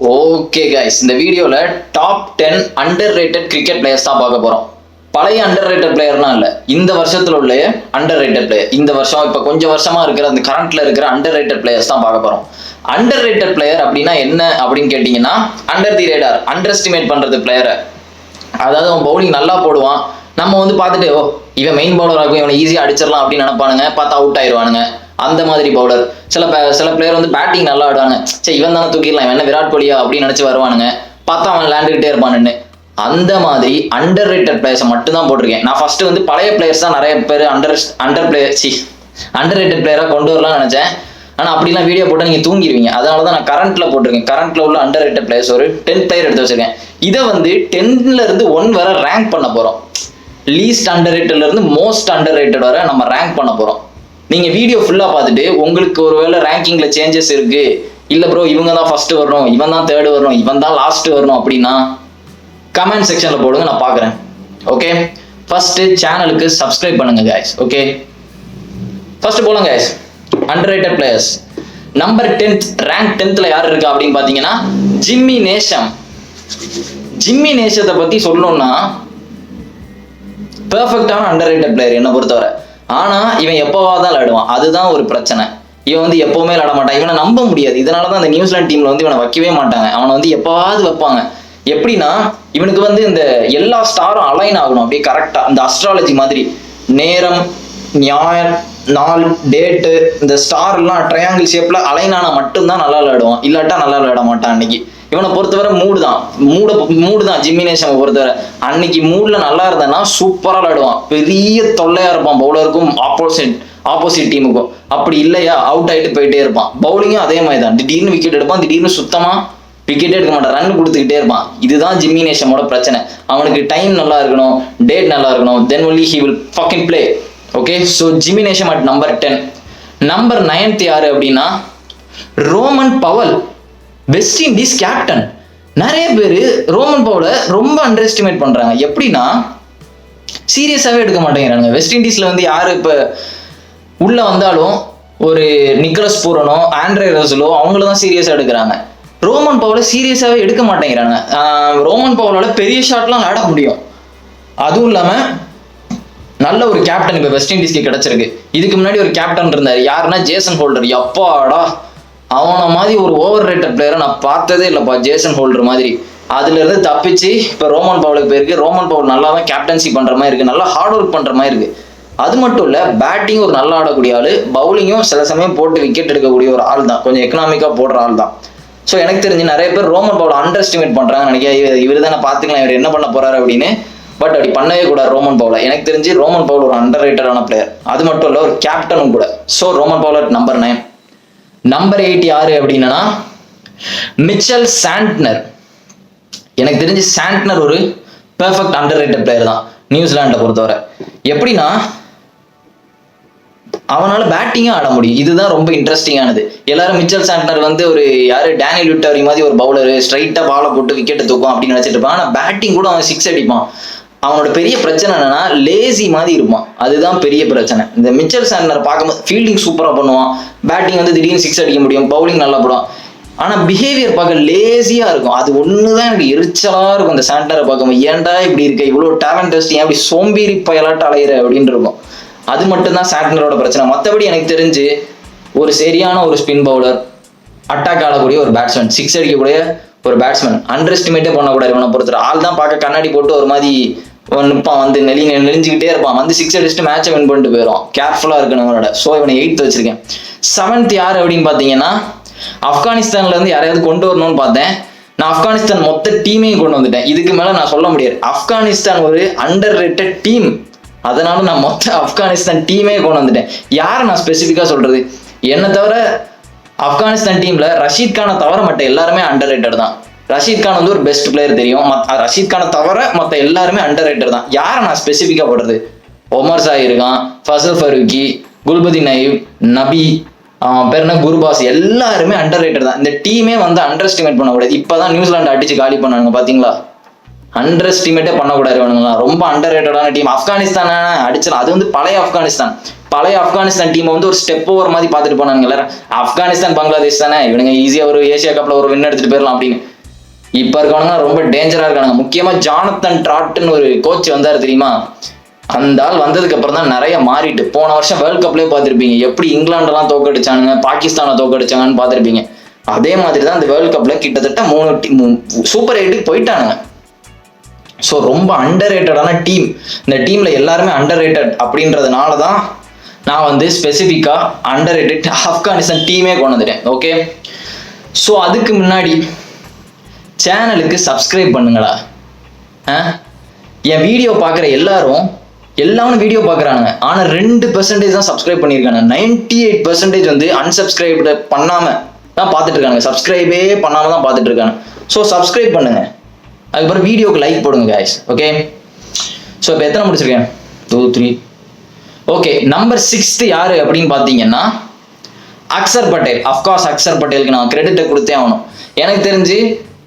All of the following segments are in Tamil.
ஓகே கைஸ், இந்த வீடியோவில் top 10 under rated cricket players தான் பார்க்க போகிறோம். பழைய அண்டர் ரேட்டட் பிளேயர்னா இல்லை, இந்த வருஷத்தில் உள்ள அண்டர் ரேட்டட் பிளேயர். இந்த வருஷம் இப்போ கொஞ்சம் வருஷமாக இருக்கிற அந்த கரண்ட்டில் இருக்கிற அண்டர் ரேட்டட் பிளேயர்ஸ் தான் பார்க்க போகிறோம். அண்டர் ரேட்டட் பிளேயர் அப்படின்னா என்ன அப்படின்னு கேட்டிங்கன்னா, under the radar, under estimate பண்ணுறது பிளேயரை. அதாவது அவன் பவுலிங் நல்லா போடுவான், நம்ம வந்து பார்த்துட்டு இவன் மெயின் பவுலர் ஆகும், இவனை ஈஸியாக அடிச்சிடலாம் அப்படின்னு நினைப்பானுங்க, பார்த்தா அவுட் ஆயிடுவானுங்க. அந்த மாதிரி பவுலர். சில பிளேயர் வந்து பேட்டிங் நல்லா ஆடுவாங்க, சரி இவன் தானே தூக்கிடலாம், இவன் என்ன விராட் கோலியா அப்படின்னு நினச்சி வருவானுங்க, பார்த்தா அவன் விளையாண்டுக்கிட்டே இருப்பானுன்னு. அந்த மாதிரி அண்டர் ரேட்டட் பிளேயர்ஸை மட்டும் தான் போட்டிருக்கேன். நான் ஃபர்ஸ்ட் வந்து பழைய பிளேயர்ஸ் தான் நிறைய பேர் அண்டர் ரேட்டட் பிளேயராக கொண்டு வரலாம்னு நினச்சேன். ஆனால் அப்படிலாம் வீடியோ போட்டால் நீங்கள் தூங்கிடுவீங்க. அதனால தான் நான் கரண்ட்டில் போட்டிருக்கேன். கரண்ட்டில் உள்ள அண்டர் ரேட்டட் பிளேயர்ஸ் ஒரு 10 பிளேயர் எடுத்து வச்சிருக்கேன். இதை வந்து 10லேருந்து 1 வரை ரேங்க் பண்ண போகிறோம். லீஸ்ட் அண்டர் ரேட்டட்லேருந்து மோஸ்ட் அண்டர் ரேட்டட் வரை நம்ம ரேங்க் பண்ண போகிறோம். நீங்கள் வீடியோ ஃபுல்லாக பார்த்துட்டு உங்களுக்கு ஒரு வேளை ரேங்கிங்கில் சேஞ்சஸ் இருக்குது, இல்லை ப்ரோ இவங்க தான் ஃபஸ்ட்டு வரணும், இவன் தான் தேர்டு வரணும், இவன் தான் லாஸ்ட்டு வரணும் அப்படின்னா கமெண்ட் செக்ஷனில் போடுங்க, நான் பார்க்குறேன். ஓகே, ஃபஸ்ட்டு சேனலுக்கு சப்ஸ்கிரைப் பண்ணுங்க கைஸ். ஓகே, ஃபஸ்ட்டு போலாம் guys. Under rated players number 10th, rank 10th யார் இருக்கா அப்படின்னு பார்த்தீங்கன்னா ஜிம்மி நேஷம். ஜிம்மி நேஷத்தை பற்றி சொல்லணும்னா பெர்ஃபெக்டான அண்டர் ரேட்டட் பிளேயர் என்னை பொறுத்தவரை. ஆனால் இவன் எப்போவாதான் விளையாடுவான், அதுதான் ஒரு பிரச்சனை. இவன் வந்து எப்போவுமே விளையாட மாட்டான், இவனை நம்ப முடியாது. இதனால தான் அந்த நியூசிலாந்து டீமில் வந்து இவனை வைக்கவே மாட்டாங்க. அவனை வந்து எப்போவாவது வைப்பாங்க. எப்படின்னா இவனுக்கு வந்து இந்த எல்லா ஸ்டாரும் அலைன் ஆகணும் அப்படியே கரெக்டாக, இந்த அஸ்ட்ராலஜி மாதிரி நேரம், நியாயம், நாள், டேட்டு, இந்த ஸ்டார்லாம் ட்ரையாங்கிள் ஷேப்பில் அலைன் ஆனால் மட்டும்தான் நல்லா விளையாடுவான், இல்லாட்டா நல்லா விளையாட மாட்டான். அன்னைக்கு இவனை பொறுத்தவரை மூடு தான் ஜிம்மி நேஷனை பொறுத்தவரை. அன்னைக்கு மூடில் நல்லா இருந்தேன்னா சூப்பராக விளையாடுவான், பெரிய தொல்லையாக இருப்பான் பவுலருக்கும் ஆப்போசிட் டீமுக்கும். அப்படி இல்லையா அவுட் ஆகிட்டு போயிட்டே இருப்பான். பவுலிங்கும் அதே மாதிரி தான், திடீர்னு விக்கெட் எடுப்பான், திடீர்னு சுத்தமாக விக்கெட்டே எடுக்க மாட்டான், ரன் கொடுத்துக்கிட்டே இருப்பான். இதுதான் ஜிம்மி நேஷனோட பிரச்சனை. அவனுக்கு டைம் நல்லா இருக்கணும், டேட் நல்லா இருக்கணும், then only he will fucking play. Okay, so Jimmy Neesham at number 10. Number 9th யாரு அப்படின்னா Rowman Powell, West Indies captain. நிறைய பேர் ரோமன் பவுலை ரொம்ப அண்டர் எஸ்டிமேட் பண்றாங்க. எப்படின்னா சீரியஸாகவே எடுக்க மாட்டேங்கிறாங்க. வெஸ்ட் இண்டீஸ்ல வந்து யாரு இப்போ உள்ள வந்தாலும் ஒரு நிக்கலஸ் பூரனோ ஆண்ட்ரே ரசலோ அவங்கள தான் சீரியஸாக எடுக்கிறாங்க. ரோமன் பவுலை சீரியஸாகவே எடுக்க மாட்டேங்கிறாங்க. ரோமன் பவுலோட பெரிய ஷாட்லாம் ஆட முடியும். அதுவும் இல்லாமல் நல்ல ஒரு கேப்டன் இப்போ வெஸ்ட் இண்டீஸ்க்கு கிடைச்சிருக்கு. இதுக்கு முன்னாடி ஒரு கேப்டன் இருந்தார், யாருன்னா ஜேசன் ஹோல்டர். எப்பாடா அவனை மாதிரி ஒரு ஓவர் ரேட்டட் பிளேயரை நான் பார்த்ததே இல்லைப்பா, ஜேசன் ஹோல்டர் மாதிரி. அதுலேருந்து தப்பிச்சு இப்போ ரோமன் பவுலுக்கு போயிருக்கு. ரோமன் பவுல் நல்லா தான் கேப்டன்சி பண்ணுற மாதிரி இருக்குது, நல்லா ஹார்ட் ஒர்க் பண்ணுற மாதிரி இருக்குது. அது மட்டும் இல்லை, பேட்டிங் ஒரு நல்லா ஆடக்கூடிய ஆள், பவுலிங்கும் சில சமயம் போட்டு விக்கெட் எடுக்கக்கூடிய ஒரு ஆள் தான், கொஞ்சம் எக்கனாமிக்காக போடுற ஆள் தான். ஸோ எனக்கு தெரிஞ்சு நிறைய பேர் ரோமன் பவுல் அண்டர் எஸ்டிமேட் பண்ணுறாங்கன்னு நினைக்கிறேன். இவர் தானே பார்த்துக்கலாம் இவர் என்ன பண்ண போறாரு அப்படின்னு. பட் அப்படி பண்ணவே கூடாது ரோமன் பவுலை. எனக்கு தெரிஞ்சு ரோமன் பவுல் ஒரு அண்டர் ரேட்டடான பிளேயர், அது மட்டும் இல்லை ஒரு கேப்டனும் கூட. So Rovman Powell at number 9. Number 8 யாரு அப்படின்னா மிச்சல் சாண்ட்னர். எனக்கு தெரிஞ்சு சாண்ட்னர் ஒரு பெர்ஃபெக்ட் அண்டர் ரேட்டட் பிளேயர் தான் நியூசிலாண்டை பொறுத்தவரை. எப்படின்னா அவனால பேட்டிங்காக ஆட முடியும். இதுதான் ரொம்ப இன்ட்ரெஸ்டிங்கானது. எல்லாரும் மிச்சல் சாண்ட்னர் வந்து ஒரு யாரு டேனியல் விட்டோரி மாதிரி ஒரு பவுலரு, ஸ்ட்ரைட்டாக பாலை போட்டு விக்கெட்டு தூக்கும் அப்படின்னு நினைச்சிட்டு இருப்பான். ஆனால் பேட்டிங் கூட அவன் 6 அடிப்பான். அவனோட பெரிய பிரச்சனை என்னன்னா லேசி மாதிரி இருப்பான், அதுதான் பெரிய பிரச்சனை. இந்த மிச்சல் சாண்ட்னர் பார்க்கும்போது ஃபீல்டிங் சூப்பராக பண்ணுவான், பேட்டிங் வந்து திடீர்னு 6 அடிக்க முடியும், பவுலிங் நல்லா போடுவான். ஆனால் பிஹேவியர் பார்க்க லேசியாக இருக்கும். அது ஒன்று தான் எனக்கு எரிச்சலாக இருக்கும் இந்த சாண்ட்னரை பார்க்கும்போது. ஏன்டா இப்படி இருக்க, இவ்வளோ டேலண்ட் டெஸ்ட் ஏன் அப்படி சோம்பேறி பயலாட்ட அலையிற அப்படின்னு இருக்கும். அது மட்டும்தான் சாண்ட்னரோட பிரச்சனை. மற்றபடி எனக்கு தெரிஞ்சு ஒரு சரியான ஒரு ஸ்பின் பவுலர், அட்டாக் ஆடக்கூடிய ஒரு பேட்ஸ்மேன், 6 அடிக்கக்கூடிய ஒரு பேட்ஸ்மேன், அண்டர் எஸ்டிமேட்டே பண்ணக்கூடாது. இவனை பொறுத்தவரை ஆள் தான் பார்க்க கண்ணாடி போட்டு ஒரு மாதிரி நிற்பான், வந்து நெளிஞ்சுக்கிட்டே இருப்பான், வந்து 6 அடிச்சுட்டு மேட்சை வின் பண்ணிட்டு போயிடும். கேர்ஃபுல்லாக இருக்கணும் இவனோட. ஸோ இவனை 8th வச்சிருக்கேன். 7th யார் அப்படின்னு பார்த்தீங்கன்னா ஆப்கானிஸ்தான்ல இருந்து யாரையாவது கொண்டு வரணும்னு பார்த்தேன். நான் ஆப்கானிஸ்தான் மொத்த டீமையும் கொண்டு வந்துட்டேன். இதுக்கு மேலே நான் சொல்ல முடியாது. ஆப்கானிஸ்தான் ஒரு அண்டர் ரேட்டட் டீம், அதனால நான் மொத்த ஆப்கானிஸ்தான் டீமே கொண்டு வந்துட்டேன். யாரை நான் ஸ்பெசிஃபிக்காக சொல்றது, என்னை தவிர ஆப்கானிஸ்தான் டீம்ல ரஷீத் கானை தவிர மற்ற எல்லாருமே அண்டர் ரேட்டட் தான். ரஷீத் கான் வந்து ஒரு பெஸ்ட் பிளேயர் தெரியும், ரஷீத் கானை தவிர மற்ற எல்லாருமே அண்டர் ரேட்டட் தான். யாரை நான் ஸ்பெசிஃபிக்காக போடுறது, ஒமர் சாய் இருக்கான், ஃபசல் ஃபரூக்கி, குல்பதி நயீப், நபி, பேர் என்ன குர்பாஸ், எல்லாருமே அண்டர் ரேட்டட் தான். இந்த டீமே வந்து அண்டர் எஸ்டிமேட் பண்ணக்கூடாது. இப்போதான் நியூசிலாந்து அடிச்சு காலி பண்ணாங்க பார்த்தீங்களா. அண்டர் எஸ்டிமேட்டே பண்ணக்கூடாது. வேணுங்களா ரொம்ப அண்டர் ரேட்டடான டீம். ஆப்கானிஸ்தான் அடிச்சிடலாம், அது வந்து பழைய ஆப்கானிஸ்தான். பழைய ஆப்கானிஸ்தான் டீமை வந்து ஒரு ஸ்டெப் ஓவர் மாதிரி பார்த்துட்டு போனாங்க. ஆப்கானிஸ்தான் பங்களாதேஷ் தானே, இவனுங்க ஈஸியா ஒரு ஏசியா கப்ல ஒரு வின் எடுத்துட்டு போயிடலாம் அப்படின்னு. இப்ப இருக்கவனுங்க ரொம்ப டேஞ்சரா இருக்கானுங்க. முக்கியமா ஜானத்தன் ட்ராட்னு ஒரு கோச் வந்தாரு தெரியுமா, அந்த ஆள் வந்ததுக்கு அப்புறம் தான் நிறைய மாறிட்டு. போன வருஷம் வேர்ல்ட் கப்லயே பார்த்துருப்பீங்க எப்படி இங்கிலாண்டெல்லாம் தோக்கடிச்சானுங்க, பாகிஸ்தானை தோக்கடிச்சாங்கன்னு பார்த்துருப்பீங்க. அதே மாதிரி தான் இந்த வேர்ல்ட் கப்ல கிட்டத்தட்ட 3 சூப்பர் 8 போயிட்டானுங்க. ஸோ ரொம்ப அண்டர் ரேட்டடான டீம். இந்த டீம்ல எல்லாருமே அண்டர் ரேட்டட் அப்படின்றதுனால தான் நான் வந்து ஸ்பெசிஃபிக்கா அண்டர் ரேட்டட் ஆப்கானிஸ்தான் டீமே கொண்டு வந்துட்டேன். ஓகே, ஸோ அதுக்கு முன்னாடி சேனலுக்கு சப்ஸ்கிரைப் பண்ணுங்களா. என் வீடியோ பார்க்குற எல்லாரும் வீடியோ பார்க்குறானுங்க, ஆனால் 2% தான் சப்ஸ்கிரைப் பண்ணியிருக்காங்க. 98% வந்து அன்சப்ஸ்கிரைப் பண்ணாம தான் பார்த்துட்டு இருக்காங்க, சப்ஸ்கிரைபே பண்ணாம தான் பார்த்துட்டு இருக்காங்க. ஸோ சப்ஸ்கிரைப் பண்ணுங்க, அதுக்கப்புறம் வீடியோக்கு லைக் போடுங்க guys. ஓகே, ஸோ இப்போ எத்தனை முடிச்சிருக்கேன்? 2 3. ஓகே, நம்பர் 6 யாரு அப்படின்னு பார்த்தீங்கன்னா அக்சர் பட்டேல். அஃப்கோர்ஸ் அக்சர் பட்டேலுக்கு நான் கிரெடிட்டை கொடுத்தே ஆகணும். எனக்கு தெரிஞ்சு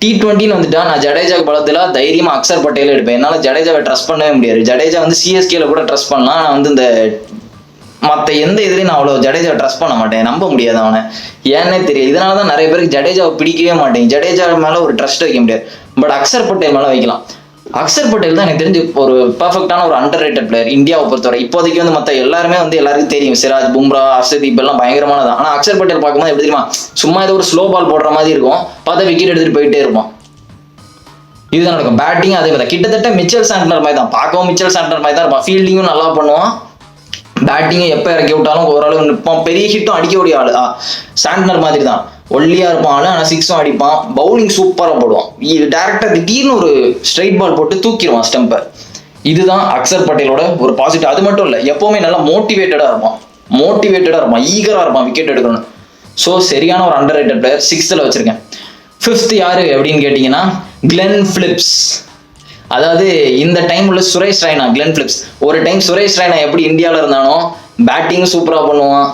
T20 வந்துட்டா நான் ஜடேஜா பலத்தில் தைரியமா அக்சர் பட்டேல் எடுப்பேன். என்னால் ஜடேஜாவை ட்ரஸ்ட் பண்ணவே முடியாது. ஜடேஜா வந்து சிஎஸ்கேல கூட ட்ரஸ்ட் பண்ணலாம், நான் வந்து இந்த மற்ற எந்த இதுலையும் நான் அவ்வளோ ஜடேஜாவை ட்ரஸ்ட் பண்ண மாட்டேன், நம்ப முடியாது அவனை, ஏன்னே தெரியும். இதனால தான் நிறைய பேருக்கு ஜடேஜாவை பிடிக்கவே மாட்டேன். ஜடேஜா மேலே ஒரு ட்ரஸ்ட் வைக்க முடியாது, பட் அக்சர் பட்டேல் மேலே வைக்கலாம். அக்சர் பட்டேல் தான் எனக்கு தெரிஞ்சு ஒரு பர்ஃபெக்டான ஒரு அண்டர் ரேட்டட் பிளேயர் இந்தியாவை பொறுத்தவரை. இப்போதைக்கு வந்து மற்ற எல்லாருமே வந்து எல்லாருக்கும் தெரியும், சிராஜ், பும்ரா, ஹர்ஷதீப் எல்லாம் பயங்கரமானதான். ஆனால் அக்சர் பட்டேல் பார்க்கும்போது எப்படி தெரியுமா, சும்மா ஏதோ ஒரு ஸ்லோ பால் போடுற மாதிரி இருக்கும், பார்த்தா விக்கெட் எடுத்துட்டு போயிட்டே இருப்போம். இதுதான் நடக்கும். பேட்டிங் அதே மாதிரி கிட்டத்தட்ட மிச்சல் சாண்டனர் மாதிரி தான், பார்க்கவும் மிச்சல் சாண்டனர் மாதிரி தான் இருப்பான். ஃபீல்டிங்கும் நல்லா பண்ணுவான், பேட்டிங்கும் எப்போ இறக்கி விட்டாலும் ஓரளவு நிற்பான், பெரிய ஹிட்டும் அடிக்கக்கூடிய ஆளு. சாண்டனர் மாதிரி தான், ஒல்லியா இருப்பான் ஆளு, ஆனால் 6 அடிப்பான். பவுலிங் சூப்பராக போடுவான். டேரக்டா திடீர்னு ஒரு ஸ்ட்ரைட் பால் போட்டு தூக்கிடுவான் ஸ்டம்பர். இதுதான் அக்சர் பட்டேலோட ஒரு பாசிட்டிவ். அது மட்டும் இல்லை, எப்பவுமே நல்லா மோட்டிவேட்டடா இருப்பான், ஈகரா இருப்பான் விக்கெட் எடுக்கணும். ஸோ சரியான ஒரு அண்டர் ரேட்டட் பிளேயர் 6th வச்சிருக்கேன். 5th யாரு அப்படின்னு கேட்டீங்கன்னா கிளென் பிலிப்ஸ். அதாவது இந்த டைம் உள்ள சுரேஷ் ரெய்னா. கிளென் பிலிப்ஸ் ஒரு டைம் சுரேஷ் ரெய்னா எப்படி இந்தியாவில் இருந்தானோ, பேட்டிங்கும் சூப்பராக பண்ணுவான்,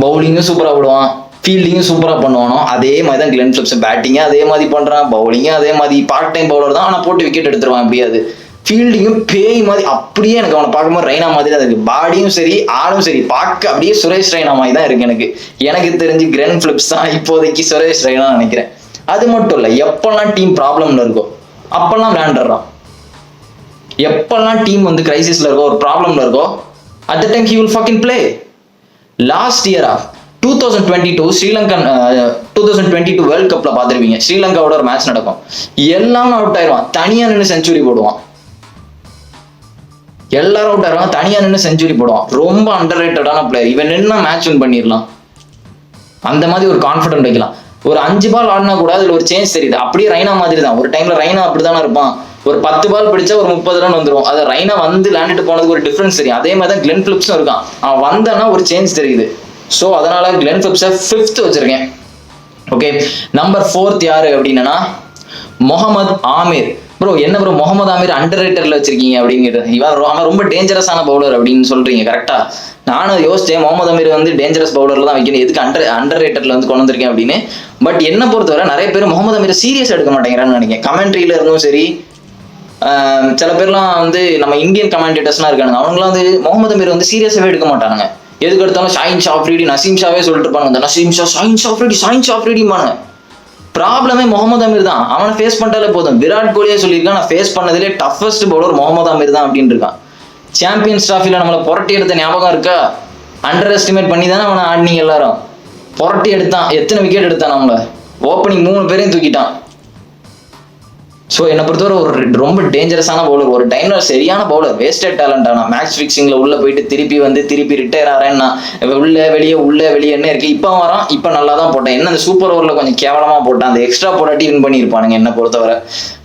பவுலிங்கும் சூப்பராக போடுவான், ஃபீல்டிங்கும் சூப்பராக பண்ணுவானோ, அதே மாதிரி தான் கிளென் பிலிப்ஸ். பேட்டிங்கும் அதே மாதிரி பண்ணுறான், பவுலிங்கும் அதே மாதிரி. பார்ட் டைம் பவுலர் தான், ஆனால் போட்டு விக்கெட் எடுத்துருவான் எப்படியாது. ஃபீல்டிங்கும் பேய் மாதிரி. அப்படியே எனக்கு அவனை பார்க்கும்போது ரெய்னா மாதிரி தான் இருக்கு. பாடியும் சரி ஆளும் சரி பார்க்க அப்படியே சுரேஷ் ரெய்னா மாதிரி தான் இருக்கு. எனக்கு தெரிஞ்சு கிளென் பிலிப்ஸ் தான் இப்போதைக்கு சுரேஷ் ரெய்னா நினைக்கிறேன். அது மட்டும் இல்லை, எப்பெல்லாம் டீம் ப்ராப்ளம்ல இருக்கோ அப்பெல்லாம் விளையாண்டுறான். எப்பெல்லாம் டீம் வந்து கிரைசிஸ்ல இருக்கோ, ஒரு ப்ராப்ளம்ல இருக்கோ, at the time he will fucking play. Last இயரா 2022 ஸ்ரீலங்கன் 2022 வேர்ல்ட் கப்ல பார்த்துருப்பீங்க, ஸ்ரீலங்காவோட ஒரு மேட்ச் நடக்கும், எல்லாம் அவுட் ஆயிடுவான், தனியா நின்று செஞ்சுரி போடுவான். எல்லாரும் அவுட் ஆயிடுவாங்க, தனியா நின்று செஞ்சுரி போடுவான். ரொம்ப அண்டர் ரேட்டடான பிளேயர். இவன் நின்னா மேட்ச் வின் பண்ணிடலாம், அந்த மாதிரி ஒரு கான்ஃபிடென்ட் வைக்கலாம். ஒரு 5 பால் ஆடினா கூட அதுல ஒரு சேஞ்ச் தெரியுது. அப்படியே ரெய்னா மாதிரி தான். ஒரு டைம்ல ரெய்னா அப்படித்தானே இருப்பான், ஒரு 10 பால் பிடிச்சா ஒரு 30 ரன் வந்துடும். அது ரெய்னா வந்து விளையாண்டுட்டு போனதுக்கு ஒரு டிஃபரன்ஸ் தெரியும். அதே மாதிரி தான் கிளென் பிலிப்ஸும் இருக்கான், அவன் வந்தானா ஒரு சேஞ்ச் தெரியுது. ஸோ அதனால கிளென் பிலிப்ஸை 5th வச்சிருக்கேன். ஓகே, நம்பர் 4 யாரு அப்படின்னா முகமது ஆமீர். ப்ரோ என்ன ப்ரோ முகமது ஆமீர் அண்டர் ரேட்டர்ல வச்சிருக்கீங்க அப்படிங்கிறது, அவன் ரொம்ப டேஞ்சரஸான பவுலர் அப்படின்னு சொல்றீங்க, கரெக்டா? நானும் யோசிச்சேன், முகமது அமீர் வந்து டேஞ்சரஸ் பவுலர்ல தான் வைக்கணும், எதுக்கு அண்டர் ரேட்டர்ல வந்து கொண்டு வந்திருக்கேன் அப்படின்னு. பட் என்ன பொறுத்தவரை நிறைய பேர் முகமது அமீர் சீரியஸ் எடுக்க மாட்டேங்கிறான்னு நினைக்கிறேன். கமெண்ட்ரியில இருந்தும் சரி, சில பேர்லாம் வந்து நம்ம இந்தியன் கமெண்டேட்டர்ஸ்லாம் இருக்கானுங்க, அவங்களாம் வந்து முகமது அமீர் வந்து சீரியஸாவே எடுக்க மாட்டாங்க. எதுக்கு எடுத்தாலும் ஷாஹின் ஷா அஃப்ரிடி, நசீம் ஷாவே சொல்லிட்டு இருப்பாங்க, நசீம் ஷா, ஷாஹின் ஷா அஃப்ரிடிமானு. ப்ராப்ளமே முகமது அமீர் தான். அவனை ஃபேஸ் பண்ணிட்டாலே போதும். விராட் கோலியே சொல்லியிருக்கான், நான் ஃபேஸ் பண்ணதிலே டஃபஸ்ட் பவுலர் முகமது அமீர் தான் அப்படின்னு இருக்கான். சாம்பியன்ஸ் டிராஃபில நம்மளை புரட்டி எடுத்த ஞாபகம் இருக்கா? அண்டர் எஸ்டிமேட் பண்ணி தானே அவனை ஆடினீங்க எல்லாரும். புரட்டி எடுத்தான், எத்தனை விக்கெட் எடுத்தான், நம்மள ஓப்பனிங் 3 பேரையும் தூக்கிட்டான். ஸோ என்னை பொறுத்தவரை ஒரு ரொம்ப டேஞ்சரஸான பவுலர். ஒரு டைம்ல சரியான பவுலர், வேஸ்டட் டேலண்ட். ஆனால் மேட்ச் ஃபிக்ஸிங்ல உள்ள போயிட்டு திருப்பி ரிட்டையர் ஆறேன்னா உள்ள வெளியே என்ன இருக்கு. இப்போ வரான், இப்போ நல்லா தான் போட்டேன். என்ன அந்த சூப்பர் ஓவர்ல கொஞ்சம் கேவலமா போட்டான், அந்த எக்ஸ்ட்ரா போட்டாட்டி வின் பண்ணியிருப்பானுங்க என்னை பொறுத்தவரை.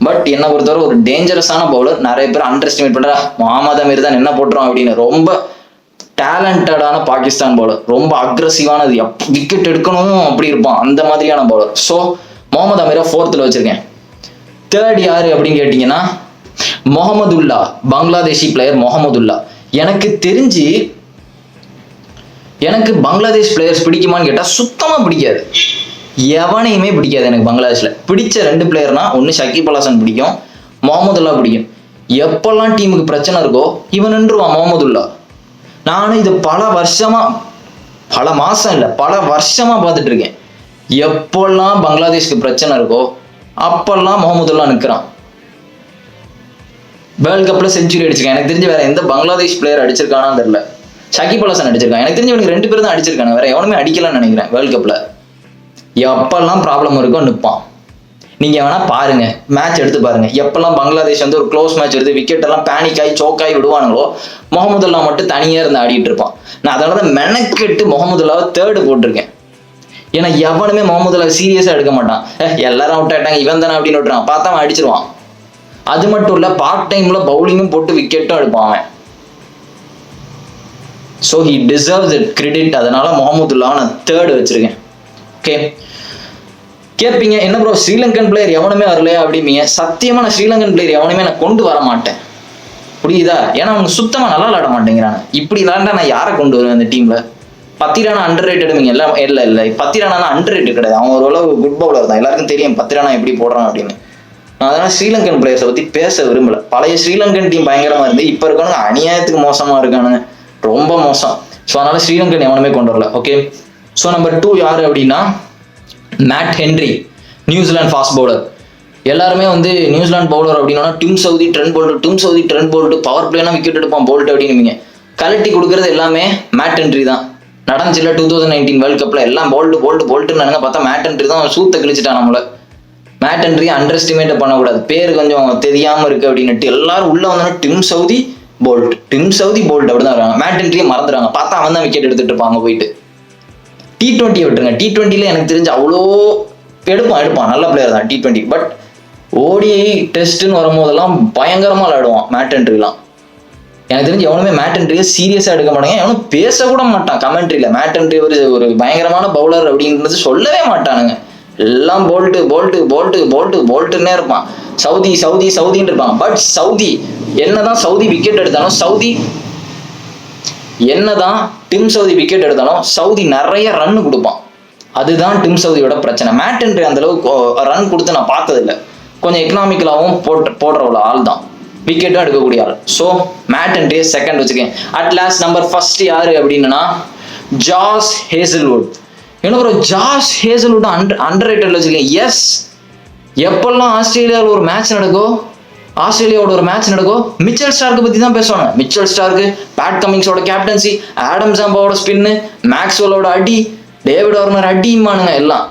பட் என்னை பொறுத்தவரை ஒரு டேஞ்சரஸான பவுலர். நிறைய பேர் அண்டர் எஸ்டிமேட் பண்றா, முகமது அமீர் தான் என்ன போட்டுரும் அப்படின்னு. ரொம்ப டேலண்டடான பாகிஸ்தான் பவுலர், ரொம்ப அக்ரஸிவானது, விக்கெட் எடுக்கணும் அப்படி இருப்பான், அந்த மாதிரியான பவுலர். ஸோ முகமது அமீரை 4th வச்சிருக்கேன். 3rd யாரு அப்படின்னு கேட்டீங்கன்னா முகமதுல்லா, பங்களாதேஷி பிளேயர் முகமதுல்லா. எனக்கு தெரிஞ்சு பங்களாதேஷ் பிளேயர்ஸ் பிடிக்குமான்னு கேட்டா சுத்தமா பிடிக்காது, எவனையுமே பிடிக்காது எனக்கு. பங்களாதேஷ்ல பிடிச்ச 2 பிளேயர்னா ஒன்னு ஷக்கீப் அல் ஹசன் பிடிக்கும், முகமதுல்லா பிடிக்கும். எப்பெல்லாம் டீமுக்கு பிரச்சனை இருக்கோ இவன் நின்றுவான் முகமதுல்லா. நானும் இது பல மாசம் இல்லை, பல வருஷமா பார்த்துட்டு இருக்கேன். எப்பெல்லாம் பங்களாதேஷ்க்கு பிரச்சனை இருக்கோ அப்பெல்லாம் முகமதுல்லா நிற்கிறான். வேர்ல்ட் கப்ல செஞ்சுரி அடிச்சிருக்கான். எனக்கு தெரிஞ்சு வேற எந்த பங்களாதேஷ் பிளேயர் அடிச்சிருக்கானான்னு தெரியல. ஷகிப் அல் ஹசன் அடிச்சிருக்கான். எனக்கு தெரிஞ்சு இவனுக்கு 2 பேர் தான் அடிச்சிருக்காங்க, வேற எவனுமே அடிக்கலாம்னு நினைக்கிறேன். வேர்ல்ட் கப்ல எப்பெல்லாம் ப்ராப்ளம் இருக்கோ நிற்பான். நீங்க வேணா பாருங்க, மேட்ச் எடுத்து பாருங்க. எப்பெல்லாம் பங்களாதேஷ் வந்து ஒரு க்ளோஸ் மேட்ச் எடுத்து விக்கெட் எல்லாம் பேனிக் ஆகி சோக்காய் விடுவானுங்களோ முகமதுல்லா மட்டும் தனியா இருந்து ஆடிட்டு இருப்பான். நான் அதனாலதான் மெனக்கெட்டு முகமதுல்லாவை 3rd போட்டிருக்கேன். ஏன்னா எவனுமே முகமதுல்லா சீரியஸா எடுக்க மாட்டான். எல்லாரும் அவுட் ஆயிட்டாங்க இவன் தானே அப்படின்னு விட்டுறான், பார்த்தா அவன் அடிச்சிருவான். அது மட்டும் இல்ல, பார்ட் டைம்ல பவுலிங்கும் போட்டு விக்கெட்டும் எடுப்பான் அவன். So he deserves it credit. அதனால முகமதுல்லாவை நான் 3rd வச்சிருக்கேன். ஓகே, கேட்பீங்க என்ன ப்ரோ ஸ்ரீலங்கன் பிளேயர் எவனுமே வரலையா அப்படிம்பீங்க. சத்தியமா நான் ஸ்ரீலங்கன் பிளேயர் எவனுமே நான் கொண்டு வர மாட்டேன், புரியுதா? ஏன்னா அவங்க சுத்தமா நல்லா விளையாட மாட்டேங்கிறாங்க. இப்படி விளையாண்டா நான் யாரை கொண்டு வருவேன் அந்த டீம்ல? பத்திரானா அண்டர் ரேட்டடுங்க. எல்லாம் இல்லை பத்திரானா அண்டர் ரேட்டட் கிடையாது, அவன் ஓரளவு குட் பவுலர் தான். எல்லாருக்கும் தெரியும் பத்திரானா எப்படி போடுறான் அப்படின்னு. அதனால ஸ்ரீலங்கன் பிளேயர்ஸை பத்தி பேச விரும்பல. பழைய ஸ்ரீலங்கன் டீம் பயங்கரமா இருந்து இப்ப இருக்கானுங்க அநியாயத்துக்கு மோசமா இருக்கானுங்க, ரொம்ப மோசம். ஸோ அதனால ஸ்ரீலங்கன் எவனுமே கொண்டு வரல. ஓகே, ஸோ நம்பர் 2 யாரு அப்படின்னா Matt Henry, New Zealand fast bowler. எல்லாருமே வந்து நியூசிலாந்து பவுலர் அப்படின்னா Tim Southee Trent Boult power பிளேனா விக்கெட் எடுப்பான் போல்ட் அப்படின்னு கலட்டி கொடுக்கறது எல்லாமே மேட் ஹென்ரி தான். நடந்துச்சுல 2019 வேர்ல்ட் கப்ல எல்லாம் போல்ட்டுன்னு பார்த்தா மேட் ஹென்ரி தான் சூத்த கிழிச்சிட்டான் நம்மள. மேட் ஹென்ரி அண்டர் எஸ்டிமேட் பண்ணக்கூடாது, பேர் கொஞ்சம் தெரியாம இருக்கு அப்படின்னுட்டு எல்லாரும் உள்ள வந்தோன்னா டிம் சவுதி போல்ட் அப்படிதான் வராங்க. மேட் ஹென்ரியை மறந்துடுறாங்க, பார்த்தா அவன் தான் விக்கெட் எடுத்துட்டு இருப்பாங்க போயிட்டு. T20 விட்டுருங்க, T20ல எனக்கு தெரிஞ்சு அவ்வளோ எடுப்பான் நல்ல பிளேயர் தான் T20. பட் ODI டெஸ்ட்னு வரும்போதெல்லாம் பயங்கரமா விளையாடுவான் மேட் ஹென்ரிலாம். எனக்கு தெரிஞ்சு எவனுமே மேட் ஹென்ரியை சீரியஸா எடுக்க மாட்டாங்க, எவனும் பேச கூட மாட்டான் கமெண்ட்ரியில. மேட் ஹென்ரி ஒரு பயங்கரமான பவுலர் அப்படின்றது சொல்லவே மாட்டானுங்க. எல்லாம் போல்ட்டுன்னே இருப்பான். சவுதின்னு இருப்பான். பட் சவுதி என்னதான் விக்கெட் எடுத்தாலும் என்னதான் டிம் சவுதி விக்கெட் எடுத்தாலும் சவுதி நிறைய ரன் கொடுப்பான். அதுதான் டிம் சவுதியோட பிரச்சனை. மேட் ஹென்ரி அந்த அளவுக்கு ரன் கொடுத்து நான் பார்த்ததில்லை. கொஞ்சம் எக்கனாமிக்கலாகவும் போடுற ஆள் தான், விக்கெட்டும் எடுக்கக்கூடிய ஆள். ஸோ மேட் ஹென்ரியை 2nd வச்சுக்கேன். அட் லாஸ்ட் நம்பர் 1 யாரு அப்படின்னா ஜாஸ் ஹேசல்வுட். என்ன ப்ரோ ஜாஸ் ஹேசல்வுட் அண்டர் ரேட்டட்ல வச்சுக்கேன். எஸ், எப்பெல்லாம் ஆஸ்திரேலியாவில் ஒரு மேட்ச் நடக்கும் மிச்சல் ஸ்டார்க்கு பத்தி தான் பேசுவாங்க. மிச்சல் ஸ்டார்க்கு, பேட் கமிங்ஸோட கேப்டன்சி, ஆடம் ஜாம்பாவோட ஸ்பின்னு, மேக்ஸ்வெல்லோட அடி, டேவிட் வார்னர் அடிமானுங்க எல்லாம்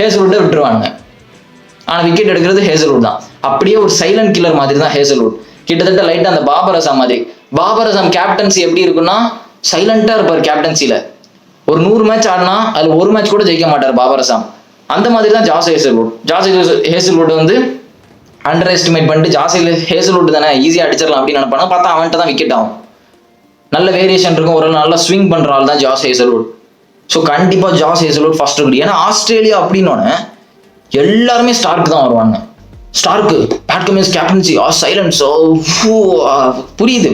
ஹேசல்வுட்டை விட்டுருவானுங்க. ஆனா விக்கெட் எடுக்கிறது ஹேசல்வுட் தான். அப்படியே ஒரு சைலண்ட் கில்லர் மாதிரி தான் ஹேசல்வுட். கிட்டத்தட்ட லைட்டா அந்த பாபர் அசாம் மாதிரி. பாபர் அசாம் கேப்டன்சி எப்படி இருக்குன்னா சைலண்டா இருப்பார் கேப்டன்சில. ஒரு 100 மேட்ச் ஆடினா அதுல ஒரு மேட்ச் கூட ஜெயிக்க மாட்டார் பாபர் அசாம். அந்த மாதிரி தான் ஜாஸ் ஹேசல்வுட் வந்து அண்டர் எஸ்டிமேட் பண்ணிட்டு ஹேசல்வுட் தானே ஈஸியா அடிச்சிடலாம் அப்படின்னு நினைப்பாங்க. பார்த்தா அவன்கிட்ட தான் விக்கெட் ஆகும். நல்ல வேரியேஷன் இருக்கும், ஒரு நல்ல ஸ்விங் பண்ற ஆள் தான் ஜாஸ் ஹேசல்வுட். ஸோ கண்டிப்பா ஜாஸ் ஹேசல்வுட் ஃபர்ஸ்ட் இருக்கு. ஏன்னா ஆஸ்திரேலியா அப்படின்னோடனே எல்லாருமே ஸ்டார்க்கு தான் வருவாங்க. Starc Pat Cummins captaincy silent. So புரியுது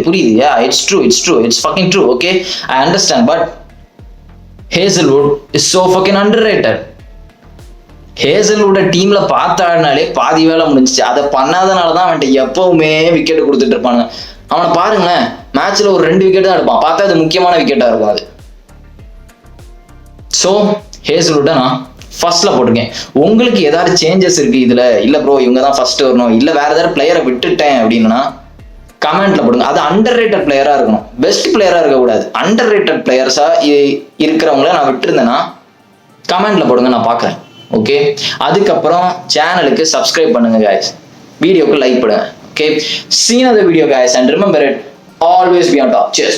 it's true it's fucking true. Okay, I understand. But Hazlewood is so fucking underrated. Hazlewood டீம்ல பார்த்தாடினாலே பாதி வேலை முடிஞ்சிச்சு. அதை பண்ணாதனாலதான் அவன்கிட்ட எப்பவுமே விக்கெட் கொடுத்துட்டு இருப்பானுங்க. அவனை பாருங்களேன், மேட்ச்ல ஒரு 2 விக்கெட் தான் எடுப்பான், பார்த்தா அது முக்கியமான விக்கெட்டா இருக்கும் அது. ஸோ ஹேசல்வுட்டை நான் ஃபர்ஸ்ட்ல போட்டிருக்கேன். உங்களுக்கு ஏதாவது சேஞ்சஸ் இருக்கு இதுல, இல்ல ப்ரோ இவங்க தான் ஃபர்ஸ்ட் வரணும், இல்ல வேற ஏதாவது பிளேயரை விட்டுட்டேன் அப்படின்னா கமெண்ட்ல போடுங்க. அது அண்டர் ரேட்டட் பிளேயரா இருக்கணும், பெஸ்ட் பிளேயரா இருக்கக்கூடாது. அண்டர் ரேட்டட் பிளேயர்ஸா இருக்கிறவங்கள நான் விட்டுருந்தேன்னா கமெண்ட்ல போடுங்க, நான் பாக்குறேன். ஓகே, அதுக்கப்புறம் சேனலுக்கு சப்ஸ்கிரைப் பண்ணுங்க guys, வீடியோக்கு லைக் பண்ணுங்க. Okay, see you in the video guys and remember it, always be on top. Cheers.